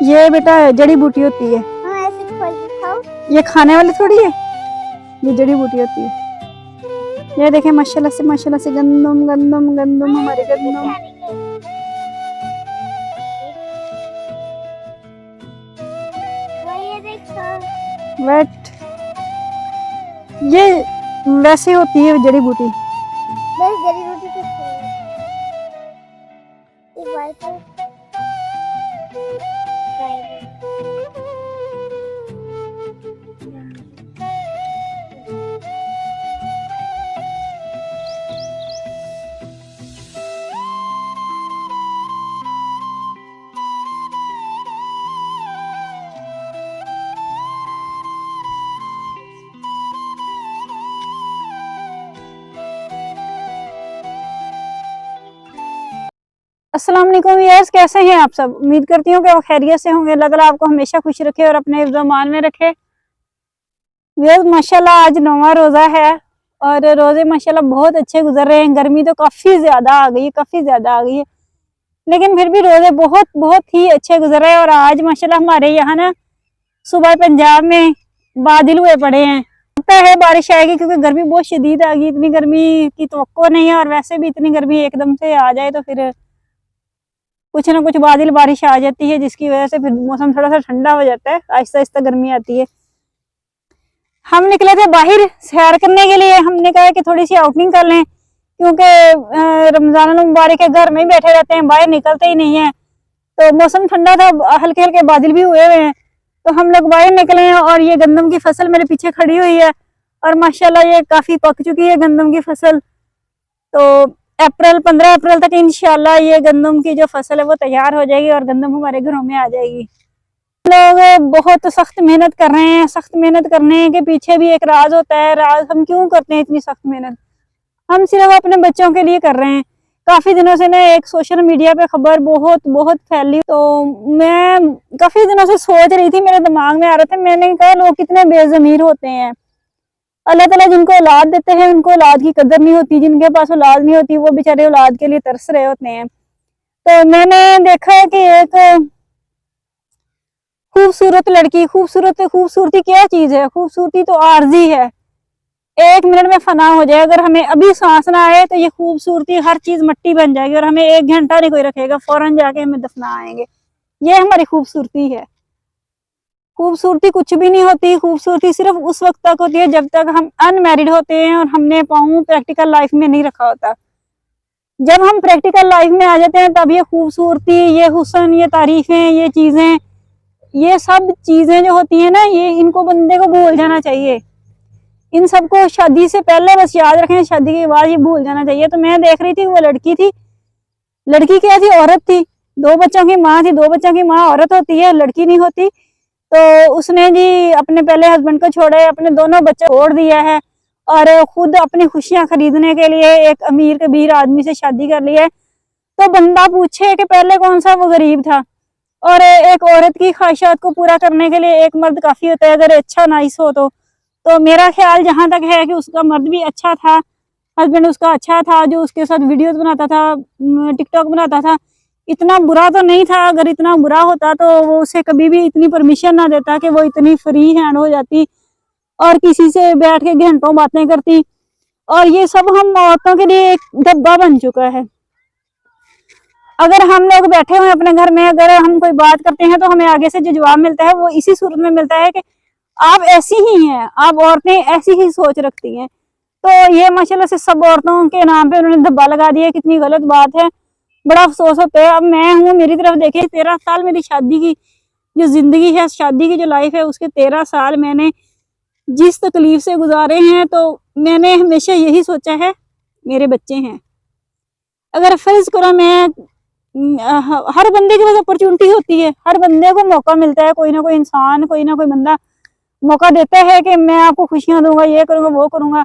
ये बेटा जड़ी बूटी होती है। हाँ, ऐसे खोल के खाओ। ये खाने वाली थोड़ी है, ये जड़ी बूटी होती है। ये देखें माशाल्लाह से गंदम गंदम गंदम हमारे गंदम। वो ये देखो। वेट, ये वैसे होती है जड़ी बूटी। बस जड़ी बूटी तो खाओ। एक बार तो अस्सलाम वालेकुम व्यूअर्स, कैसे हैं आप सब। उम्मीद करती हूँ कि आप खैरियत से होंगे। अल्लाह ताला आपको हमेशा खुश रखे और अपने ईमान में रखे। व्यूअर्स माशाल्लाह आज 9वां रोज़ा है और रोज़े माशाल्लाह बहुत अच्छे गुजर रहे हैं। गर्मी तो काफ़ी ज़्यादा आ गई है, लेकिन फिर भी रोज़े बहुत बहुत ही अच्छे गुजर रहे हैं। और आज माशाल्लाह हमारे यहाँ ना सुबह पंजाब में बादल हुए पड़े हैं। लगता है बारिश आएगी क्योंकि गर्मी बहुत शदीद आ गई। इतनी गर्मी की तवक्को नहीं है और वैसे भी इतनी गर्मी एकदम से आ जाए तो फिर कुछ ना कुछ बादल बारिश आ जाती है, जिसकी वजह से फिर मौसम थोड़ा सा ठंडा हो जाता है। आहिस्ता आहिस्ता गर्मी आती है। हम निकले थे बाहर सैर करने के लिए। हमने कहा कि थोड़ी सी आउटिंग कर लें क्योंकि रमजान मुबारक है, घर में ही बैठे रहते हैं, बाहर निकलते ही नहीं है। तो मौसम ठंडा था, हल्के हल्के बादल भी हुए हुए हैं, तो हम लोग बाहर निकले हैं। और ये गंदम की फसल मेरे पीछे खड़ी हुई है और माशाल्लाह ये काफी पक चुकी है गंदम की फसल। तो 15 अप्रैल तक इंशाल्लाह ये गंदम की जो फसल है वो तैयार हो जाएगी और गंदम हमारे घरों में आ जाएगी। लोग बहुत सख्त मेहनत कर रहे हैं। सख्त मेहनत करने के पीछे भी एक राज होता है। राज हम क्यों करते हैं इतनी सख्त मेहनत? हम सिर्फ अपने बच्चों के लिए कर रहे हैं। काफी दिनों से ना एक सोशल मीडिया पे खबर बहुत बहुत फैली, तो मैं काफी दिनों से सोच रही थी, मेरे दिमाग में आ रहा था। मैंने कहा लोग कितने बेज़मीर होते हैं। अल्लाह ताला जिनको औलाद देते हैं उनको औलाद की कदर नहीं होती, जिनके पास औलाद नहीं होती वो बेचारे औलाद के लिए तरस रहे होते हैं। तो मैंने देखा है कि एक खूबसूरत लड़की, खूबसूरती क्या चीज है? खूबसूरती तो आर्जी है, 1 मिनट में फना हो जाए। अगर हमें अभी सांस ना आए तो ये खूबसूरती हर चीज मट्टी बन जाएगी और हमें 1 घंटा नहीं कोई रखेगा, फौरन जाके हमें दफना आएंगे। ये हमारी खूबसूरती है। खूबसूरती कुछ भी नहीं होती। खूबसूरती सिर्फ उस वक्त तक होती है जब तक हम अनमैरिड होते हैं और हमने पाँव प्रैक्टिकल लाइफ में नहीं रखा होता। जब हम प्रैक्टिकल लाइफ में आ जाते हैं तब ये खूबसूरती, ये हुस्न, ये तारीफें, ये चीजें, ये सब चीजें जो होती है ना, ये इनको बंदे को भूल जाना चाहिए। इन सबको शादी से पहले बस याद रखें, शादी के बाद ये भूल जाना चाहिए। तो मैं देख रही थी, वो लड़की थी। लड़की क्या थी? औरत थी। 2 बच्चों की माँ थी। 2 बच्चों की माँ औरत होती है, लड़की नहीं होती। तो उसने जी अपने पहले हस्बैंड को छोड़े, अपने दोनों बच्चे छोड़ दिया है और खुद अपनी खुशियां खरीदने के लिए एक अमीर कबीर आदमी से शादी कर ली है। तो बंदा पूछे कि पहले कौन सा वो गरीब था? और एक औरत की ख्वाहिशात को पूरा करने के लिए एक मर्द काफी होता है, अगर अच्छा नाइस हो तो मेरा ख्याल जहां तक है कि उसका मर्द भी अच्छा था, हस्बैंड उसका अच्छा था, जो उसके साथ वीडियोस बनाता था, टिकटॉक बनाता था। इतना बुरा तो नहीं था। अगर इतना बुरा होता तो वो उसे कभी भी इतनी परमिशन ना देता कि वो इतनी फ्री हैंड हो जाती और किसी से बैठ के घंटों बातें करती। और ये सब हम औरतों के लिए एक धब्बा बन चुका है। अगर हम लोग बैठे हुए अपने घर में, अगर हम कोई बात करते हैं तो हमें आगे से जो जवाब मिलता है वो इसी सूरत में मिलता है कि आप ऐसी ही हैं, आप औरतें ऐसी ही सोच रखती हैं। तो ये माशाल्लाह से सब औरतों के नाम पे उन्होंने धब्बा लगा दिया। कितनी गलत बात है, बड़ा अफसोस होता है। अब मैं हूँ, मेरी तरफ देखे, 13 साल मेरी शादी की जो जिंदगी है, शादी की जो लाइफ है, उसके 13 साल मैंने जिस तकलीफ से गुजारे हैं, तो मैंने हमेशा यही सोचा है मेरे बच्चे हैं। अगर फर्ज करो मैं हर बंदे के पास अपॉर्चुनिटी होती है, हर बंदे को मौका मिलता है, कोई ना कोई इंसान, कोई ना कोई बंदा मौका देता है कि मैं आपको खुशियां दूंगा, ये करूंगा, वो करूंगा,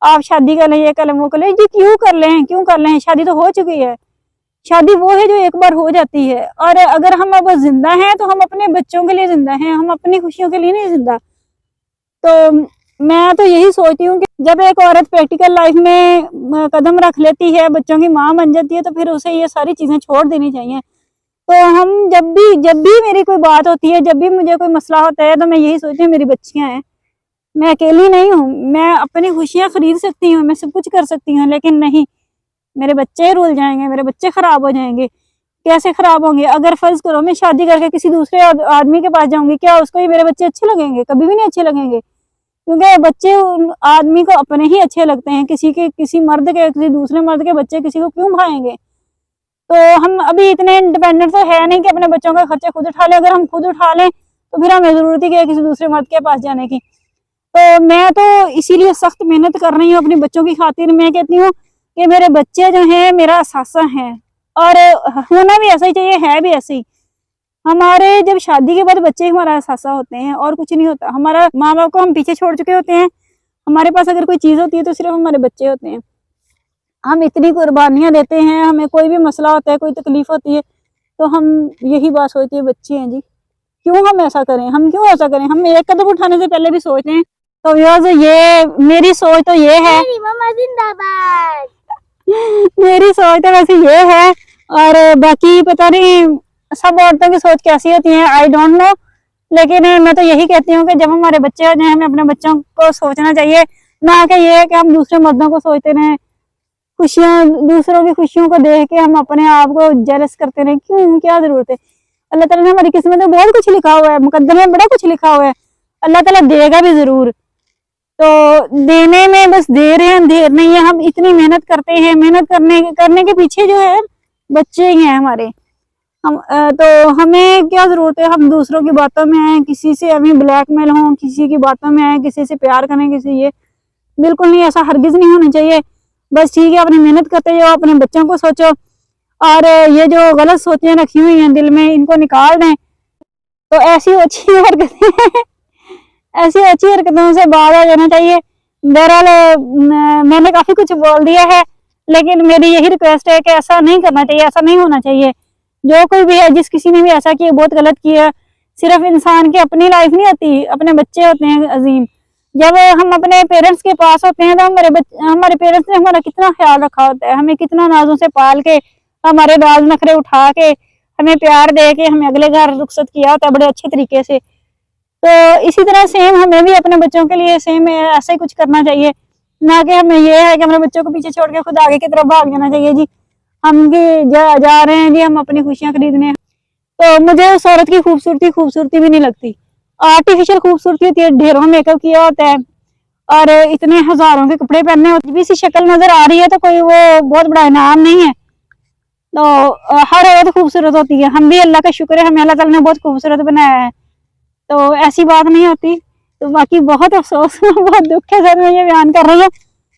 आप शादी कर लें, ये कर लें, वो कर लें। जी क्यों कर लें? शादी तो हो चुकी है। शादी वो है जो एक बार हो जाती है। और अगर हम अब जिंदा हैं तो हम अपने बच्चों के लिए जिंदा हैं, हम अपनी खुशियों के लिए नहीं जिंदा। तो मैं तो यही सोचती हूँ कि जब एक औरत प्रैक्टिकल लाइफ में कदम रख लेती है, बच्चों की माँ बन जाती है, तो फिर उसे ये सारी चीजें छोड़ देनी चाहिए। तो हम जब भी मेरी कोई बात होती है, जब भी मुझे कोई मसला होता है, तो मैं यही सोचती हूँ मेरी बच्चियां हैं, मैं अकेली नहीं हूँ, मैं अपनी खुशियां खरीद सकती हूँ, मैं सब कुछ कर सकती हूँ, लेकिन नहीं, मेरे बच्चे रुल जाएंगे, मेरे बच्चे खराब हो जाएंगे। कैसे खराब होंगे? अगर फर्ज करो मैं शादी करके किसी दूसरे आदमी के पास जाऊंगी, क्या उसको ही मेरे बच्चे अच्छे लगेंगे? कभी भी नहीं अच्छे लगेंगे, क्योंकि बच्चे उन आदमी को अपने ही अच्छे लगते हैं। किसी मर्द के, किसी दूसरे मर्द के बच्चे किसी को क्यों भाएंगे? तो हम अभी इतने इंडिपेंडेंट तो है नहीं कि अपने बच्चों का खर्चा खुद उठा लें। अगर हम खुद उठा लें तो फिर हमें जरूरत ही क्या है किसी दूसरे मर्द के पास जाने की? तो मैं तो इसीलिए सख्त मेहनत कर रही हूँ अपने बच्चों की खातिर। मैं कहती हूँ कि मेरे बच्चे जो हैं मेरा असासा है, और होना भी ऐसा ही चाहिए, है भी ऐसे ही। हमारे जब शादी के बाद बच्चे हमारा असासा होते हैं और कुछ नहीं होता। हमारा माँ बाप को हम पीछे छोड़ चुके होते हैं, हमारे पास अगर कोई चीज होती है तो सिर्फ हमारे बच्चे होते हैं। हम इतनी कुर्बानियां देते हैं, हमें कोई भी मसला होता है, कोई तकलीफ होती है, तो हम यही बात सोचते हैं बच्चे हैं जी, क्यों हम ऐसा करें, हम क्यों ऐसा करें? हम एक कदम उठाने से पहले भी सोचते हैं। तो व्यूअर्स, ये मेरी सोच तो ये है। मेरी मम्मा जिंदाबाद। मेरी सोच तो वैसे ये है, और बाकी पता नहीं सब औरतों की सोच कैसी होती है, आई डोंट नो। लेकिन मैं तो यही कहती हूँ कि जब हमारे बच्चे हो जाए, हमें अपने बच्चों को सोचना चाहिए, ना कि ये है कि हम दूसरे मर्दों को सोचते रहें, खुशियां, दूसरों की खुशियों को देख के हम अपने आप को जेलस करते रहें। क्यों? क्या जरूरत है? अल्लाह ताला ने हमारी किस्मत में बहुत कुछ लिखा हुआ है, मुकद्दर में बड़ा कुछ लिखा हुआ है, अल्लाह ताला देगा भी जरूर। तो देने में बस देर है, अंधेर नहीं है। हम इतनी मेहनत करते हैं, मेहनत करने के पीछे जो है बच्चे ही हैं हमारे। हम तो हमें क्या जरूरत है हम दूसरों की बातों में आए, किसी से हमें ब्लैकमेल हो, किसी की बातों में आए, किसी से प्यार करें, किसी ये बिल्कुल नहीं, ऐसा हरगिज नहीं होना चाहिए। बस ठीक है, अपनी मेहनत करते जाओ, अपने बच्चों को सोचो, और ये जो गलत सोचें रखी हुई हैं दिल में, इनको निकाल दें। तो ऐसी अच्छी हरकतें ऐसी अच्छी हरकतों से बाहर आ जाना चाहिए। बहरहाल मैंने काफी कुछ बोल दिया है, लेकिन मेरी यही रिक्वेस्ट है कि ऐसा नहीं करना चाहिए, ऐसा नहीं होना चाहिए। जो कोई भी है, जिस किसी ने भी ऐसा किया, बहुत गलत किया। सिर्फ इंसान की अपनी लाइफ नहीं होती, अपने बच्चे होते हैं अजीम। जब हम अपने पेरेंट्स के पास होते हैं तो हमारे पेरेंट्स ने हमारा कितना ख्याल रखा होता है, हमें कितना नाजों से पाल के, हमारे राज नखरे उठा के, हमें प्यार दे के हमें अगले घर रुखसत किया होता है बड़े अच्छे तरीके से। तो इसी तरह सेम हमें भी अपने बच्चों के लिए सेम ऐसा ही कुछ करना चाहिए, ना कि हमें ये है कि अपने बच्चों को पीछे छोड़ के खुद आगे की तरफ भाग जाना चाहिए जी। हम जा रहे हैं जी, हम अपनी खुशियां खरीदने। तो मुझे उस औरत की खूबसूरती भी नहीं लगती। आर्टिफिशियल खूबसूरती होती है, ढेरों मेकअप किया होता है और इतने हजारों के कपड़े पहने होते भी सी शक्ल नजर आ रही है तो कोई वो बहुत बड़ा इनाम नहीं है। तो हर औरत खूबसूरत होती है, हम भी अल्लाह का शुक्र है, हमें अल्लाह ताला ने बहुत खूबसूरत बनाया है, तो ऐसी बात नहीं होती। तो बाकी बहुत अफसोस बहुत दुख है सर, मैं ये बयान कर रही हूँ।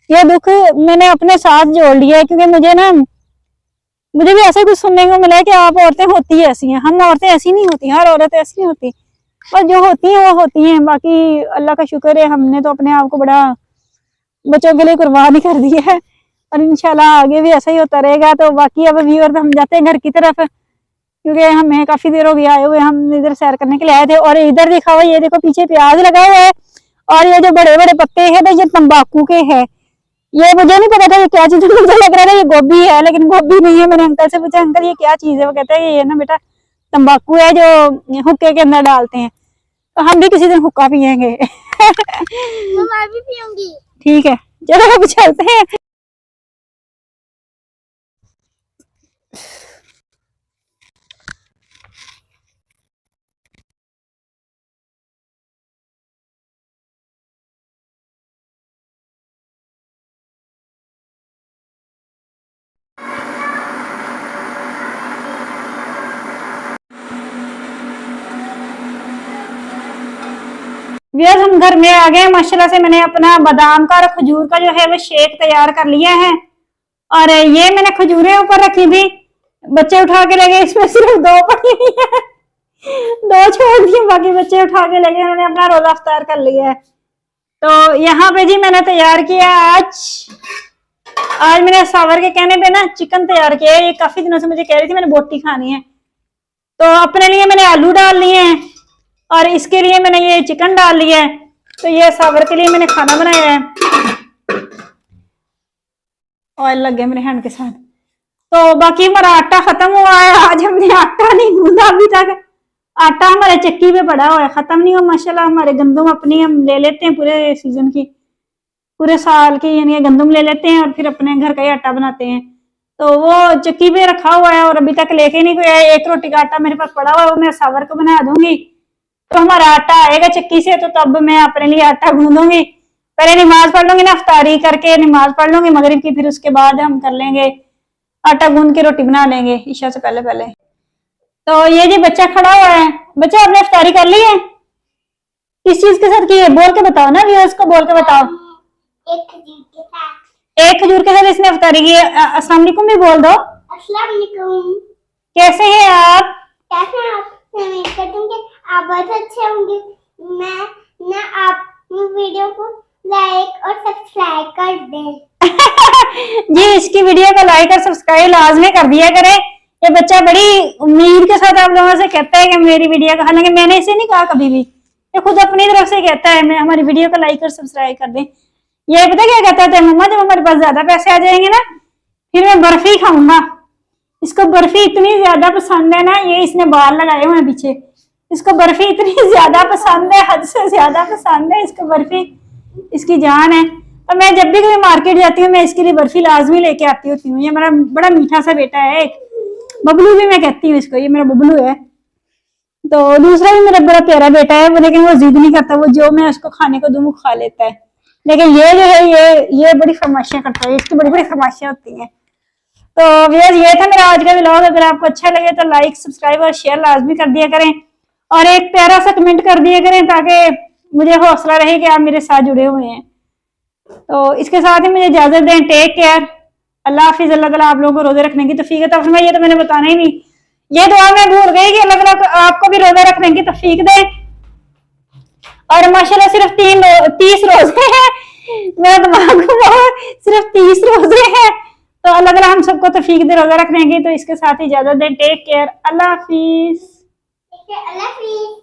ये दुख मैंने अपने साथ जोड़ लिया है, क्योंकि मुझे भी ऐसा कुछ सुनने को मिला है कि आप औरतें होती है ऐसी हैं। हम औरतें ऐसी नहीं होती, हर औरत ऐसी नहीं होती, पर जो होती हैं वो होती हैं। बाकी अल्लाह का शुक्र है, हमने तो अपने आप को बड़ा बच्चों के लिए कुर्बान ही कर दिया है, और इंशाल्लाह आगे भी ऐसा ही होता रहेगा। तो बाकी अब व्यूअर हम जाते हैं घर की तरफ, क्योंकि हमें काफी देर हो गई आए हुए, हम इधर सैर करने के लिए आए थे। और इधर देखा हुआ, ये देखो पीछे प्याज लगा हुआ है, और ये जो बड़े बड़े पत्ते हैं तो ये तंबाकू के हैं। ये मुझे नहीं पता था ये क्या चीज है, मुझे लग रहा था ये गोभी है, लेकिन गोभी नहीं है। मैंने अंकल से पूछा, अंकल ये क्या चीज है? वो कहते हैं ये ना बेटा तंबाकू है, जो हुक्के के अंदर डालते हैं। तो हम भी किसी दिन हुक्का पियेंगे। मैं भी पीऊंगी। ठीक है, चलो अब चलते हैं। व्यर्थ हम घर में आ गए। माशाल्लाह से मैंने अपना बादाम का और खजूर का जो है वो शेक तैयार कर लिया है, और ये मैंने खजूरें ऊपर रखी थी, बच्चे उठा के ले गए, इसमें सिर्फ 2 पड़ी हुई है, 2 छोड़ दिए, बाकी बच्चे उठा के ले गए, उन्होंने अपना रोजा अफ्तार कर लिया है। तो यहाँ पे जी मैंने तैयार किया आज मैंने सावर के कहने पे ना चिकन तैयार किया है। ये काफी दिनों से मुझे कह रही थी मैंने बोटी खानी है, तो अपने लिए मैंने आलू डाल लिए हैं, और इसके लिए मैंने ये चिकन डाल लिया है। तो ये सावर के लिए मैंने खाना बनाया है। ऑयल लग गया मेरे हैंड के साथ। तो बाकी हमारा आटा खत्म हुआ है, आज हमने आटा नहीं गूंदा अभी तक। आटा हमारे चक्की पे पड़ा हुआ है, खत्म नहीं हुआ। माशाल्लाह हमारे गंदम अपनी हम ले लेते हैं पूरे सीजन की, पूरे साल की, यानी गंदम ले लेते हैं और फिर अपने घर का ही आटा बनाते हैं। तो वो चक्की पे रखा हुआ है और अभी तक लेके नहीं कोई आया। 1 रोटी का आटा मेरे पास पड़ा हुआ है, वो मैं सावर को बना दूंगी। तो हमारा आटा आएगा चक्की से, तो तब मैं अपने लिए आटा गूंदूंगी। पहले नमाज पढ़ लूंगी ना, इफ्तारी करके नमाज पढ़ लूंगी मगरिब की, फिर उसके बाद हम कर लेंगे आटा गूंद के रोटी बना लेंगे ईशा से पहले पहले। तो ये जी बच्चा खड़ा हुआ है। बच्चा आपने इफ्तारी कर ली है? किस चीज के साथ की है? बोल के बताओ ना व्यूअर्स को, बोल के बताओ। एक खजूर के साथ। एक खजूर के साथ इसने इफ्तारी की है। अस्सलाम वालेकुम भी बोल दो। अस्सलाम वालेकुम। कैसे हैं आप? कैसे हैं आप? मैं उम्मीद करती हूँ कि आप बहुत अच्छे होंगे। मैं ना आप वीडियो को लाइक और सब्सक्राइब कर दें। जी इसकी वीडियो को लाइक और सब्सक्राइब लाजमी कर दिया करें। ये बच्चा बड़ी उम्मीद के साथ आप लोगों से कहता है कि मेरी वीडियो को, हालांकि मैंने इसे नहीं कहा कभी भी, ये खुद अपनी तरफ से कहता है मैं हमारी वीडियो को लाइक और सब्सक्राइब कर दें। ये पता क्या कहता था, मम्मा जब हमारे पास ज्यादा पैसे आ जाएंगे ना फिर मैं बर्फी खाऊंगा। इसको बर्फी इतनी ज्यादा पसंद है ना, ये इसने बाल लगाए हुए हैं पीछे, इसको बर्फी इतनी ज्यादा पसंद है, हद से ज्यादा पसंद है इसको बर्फी, इसकी जान है। तो मैं जब भी कभी मार्केट जाती हूँ मैं इसके लिए बर्फी लाजमी लेके आती होती हूँ। ये मेरा बड़ा मीठा सा बेटा है, एक बबलू भी मैं कहती हूँ इसको, ये मेरा बबलू है। तो दूसरा भी मेरा बड़ा प्यारा बेटा है, लेकिन वो जिद नहीं करता, वो जो मैं उसको खाने को दूं वो खा लेता है। लेकिन ये जो है ये बड़ी फरमाइशें करता है, इसकी बड़ी बड़ी फरमाइशें होती हैं। तो व्यूअर्स ये था मेरा आज का व्लॉग। अगर आपको अच्छा लगे तो लाइक सब्सक्राइब और शेयर लाजमी कर दिया करें और एक प्यारा सा कमेंट कर दिया करें ताकि मुझे हौसला रहे कि आप मेरे साथ जुड़े हुए हैं। तो इसके साथ ही मुझे इजाजत दें। Take care. अल्लाह हाफिज। अल्लाह ताला आप लोगों को रोजे रखने की तौफीक अता फरमाए। ये तो मैंने बताना ही नहीं, ये दुआ मैं भूल गई कि अल्लाह ताला आपको भी रोजा रखने की तौफीक दे। और माशाल्लाह सिर्फ 30 रोजे हैं, मेरा दिमाग सिर्फ 30 रोजे हैं। तो अल्लाह ताला हम सबको तौफीक दे रोजा रखने की। तो इसके साथ ही इजाजत दें। Take care. अल्लाह हाफिज। अल्लाह हाफिज।